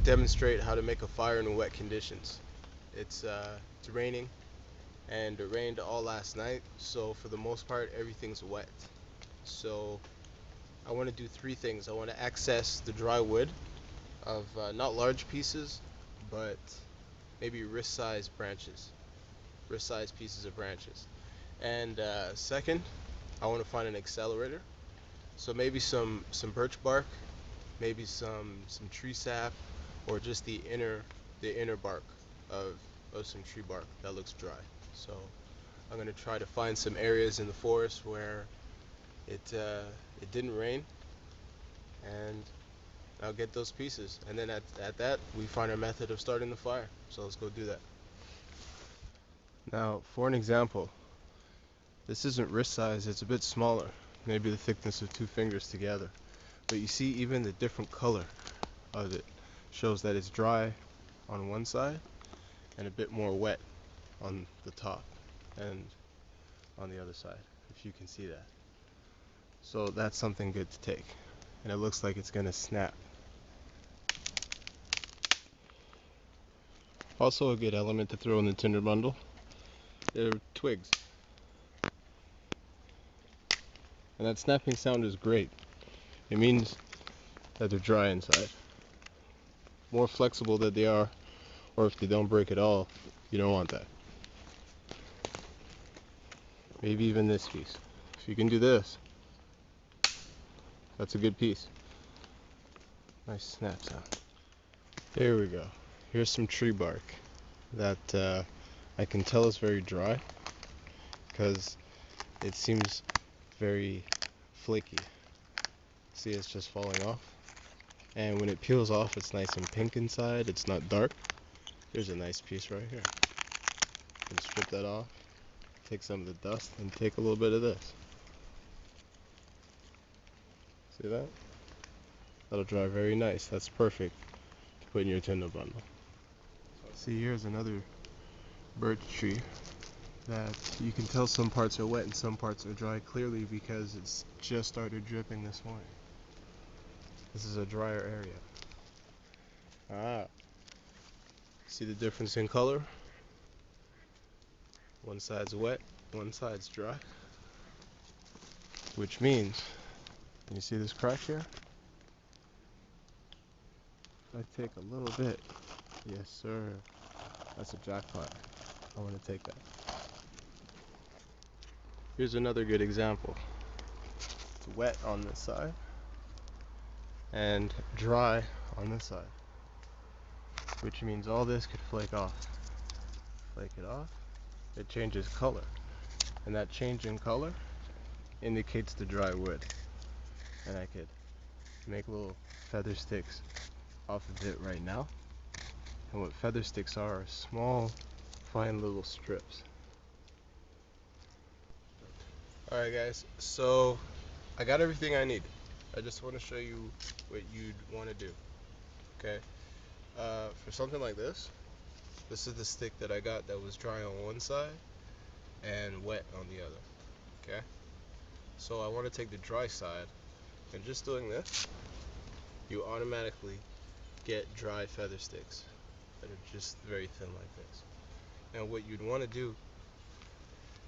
demonstrate how to make a fire in wet conditions. It's raining, and it rained all last night, so for the most part everything's wet. So I want to do three things. I want to access the dry wood of not large pieces, but maybe wrist-sized pieces of branches. And second, I want to find an accelerator. So maybe some birch bark, maybe some tree sap, or just the inner bark of some tree bark that looks dry. So I'm gonna try to find some areas in the forest where it didn't rain, and I'll get those pieces. And then at that we find our method of starting the fire. So let's go do that. Now for an example, this isn't wrist size, it's a bit smaller, maybe the thickness of two fingers together. But you see, even the different color of it shows that it's dry on one side and a bit more wet on the top and on the other side, if you can see that. So that's something good to take. And it looks like it's gonna snap. Also a good element to throw in the tinder bundle, they're twigs. And that snapping sound is great. It means that they're dry inside. More flexible that they are, or if they don't break at all, you don't want that. Maybe even this piece. If you can do this, that's a good piece. Nice snap sound. There we go. Here's some tree bark that I can tell is very dry because it seems very flaky. See, it's just falling off. And when it peels off, it's nice and pink inside. It's not dark. Here's a nice piece right here. You can strip that off, take some of the dust, and take a little bit of this. See that? That'll dry very nice. That's perfect to put in your tinder bundle. See, here's another birch tree that you can tell some parts are wet and some parts are dry clearly because it's just started dripping this morning. This is a drier area. See the difference in color? One side's wet, one side's dry. Which means, you see this crack here? If I take a little bit, yes sir, that's a jackpot. I want to take that. Here's another good example. It's wet on this side and dry on this side, which means all this could flake off. Flake it off, it changes color, and that change in color indicates the dry wood. And I could make little feather sticks off of it right now. And what feather sticks are small, fine little strips. Alright guys, so I got everything I need. I just want to show you what you'd want to do. Okay, for something like this is the stick that I got that was dry on one side and wet on the other. Okay, so I want to take the dry side, and just doing this, you automatically get dry feather sticks that are just very thin like this. And what you'd want to do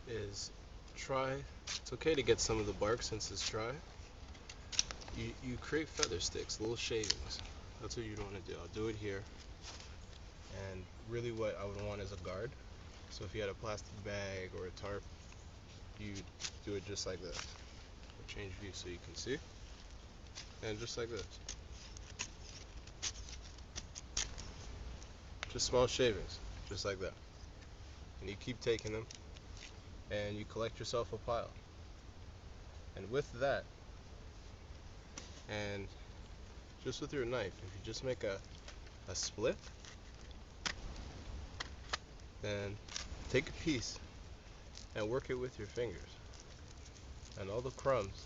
is it's okay to get some of the bark since it's dry. You create feather sticks, little shavings. That's what you'd want to do. I'll do it here. And really what I would want is a guard. So if you had a plastic bag or a tarp, you'd do it just like this. I'll change view so you can see. And just like this. Just small shavings, just like that. And you keep taking them, and you collect yourself a pile. And with that, and just with your knife, if you just make a split, then take a piece and work it with your fingers. And all the crumbs,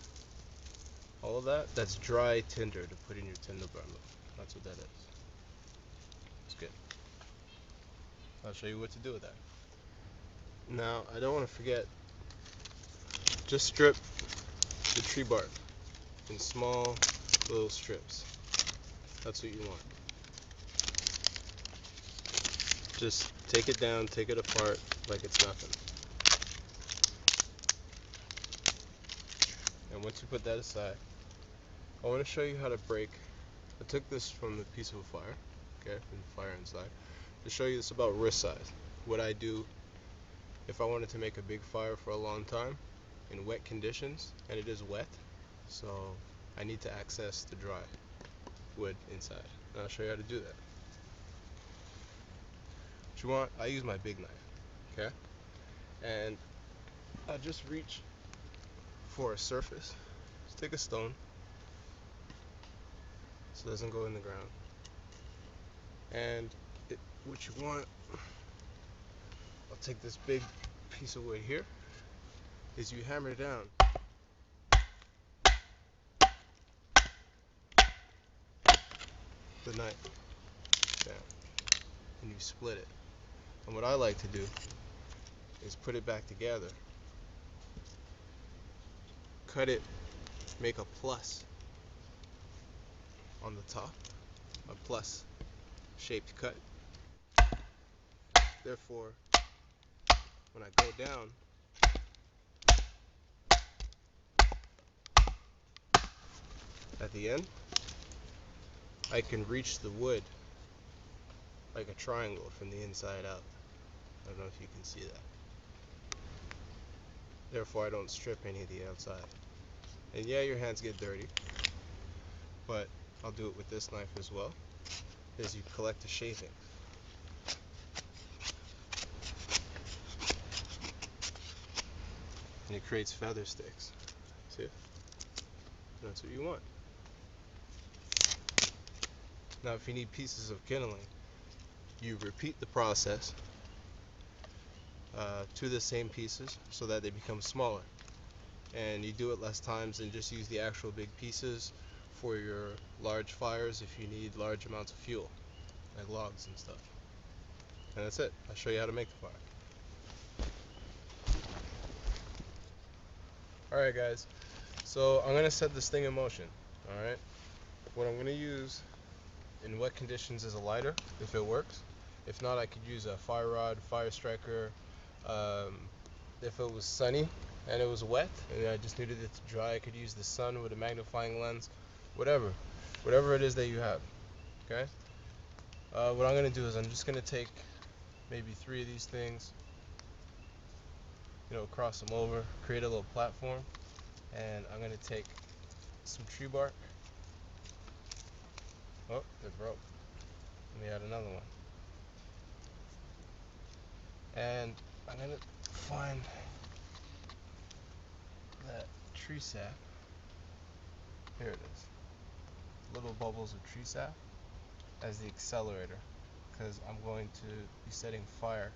all of that's dry tinder to put in your tinder bundle. That's what that is. It's good. I'll show you what to do with that. Now, I don't want to forget, just strip the tree bark in small little strips. That's what you want. Just take it down, take it apart like it's nothing. And once you put that aside, I want to show you how to break. I took this from the piece of a fire, okay, from the fire inside, to show you this about wrist size. What I do if I wanted to make a big fire for a long time in wet conditions, and it is wet, so I need to access the dry wood inside. And I'll show you how to do that. What you want, I use my big knife, okay? And I just reach for a surface. Just take a stone so it doesn't go in the ground. And what you want, I'll take this big piece of wood here, is you hammer down the knife, bam, and you split it. And what I like to do is put it back together, cut it, make a plus on the top, a plus shaped cut. Therefore, when I go down, at the end, I can reach the wood like a triangle from the inside out. I don't know if you can see that. Therefore, I don't strip any of the outside. And yeah, your hands get dirty, but I'll do it with this knife as well, is you collect the shavings. And it creates feather sticks. See? That's what you want. Now, if you need pieces of kindling, you repeat the process to the same pieces so that they become smaller. And you do it less times and just use the actual big pieces for your large fires if you need large amounts of fuel, like logs and stuff. And that's it. I'll show you how to make the fire. Alright guys, so I'm going to set this thing in motion. Alright, what I'm going to use in wet conditions is a lighter, if it works. If not, I could use a fire rod, fire striker. If it was sunny and it was wet and I just needed it to dry, I could use the sun with a magnifying lens. Whatever it is that you have. Okay, what I'm going to do is I'm just going to take maybe 3 of these things, cross them over, create a little platform, and I'm going to take some tree bark. Oh, it broke. Let me add another one. And I'm going to find that tree sap. Here it is. Little bubbles of tree sap as the accelerator, because I'm going to be setting fire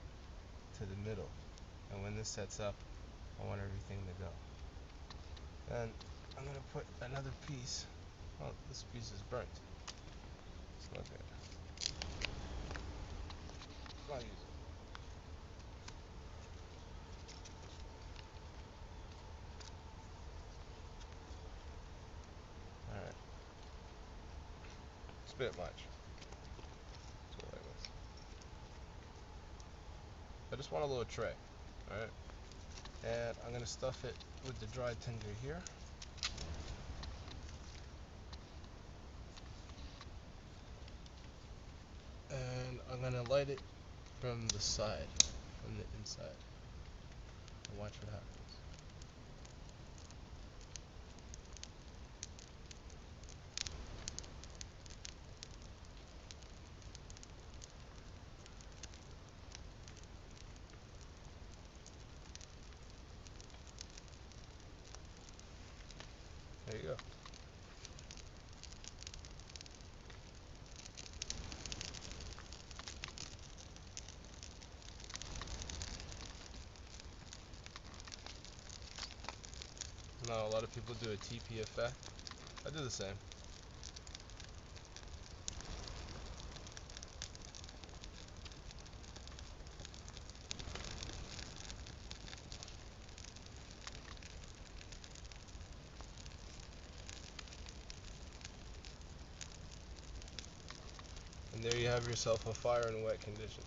to the middle. And when this sets up, I want everything to go. Then I'm going to put another piece. Oh, this piece is burnt. It's not good. I'll use it. Alright. It's a bit much. Let's go like this. I just want a little tray. Alright. And I'm going to stuff it with the dry tinder here. And I'm going to light it from the side, from the inside. And watch what happens. There you go. Now a lot of people do a TP effect. I do the same. And there you have yourself a fire in wet conditions.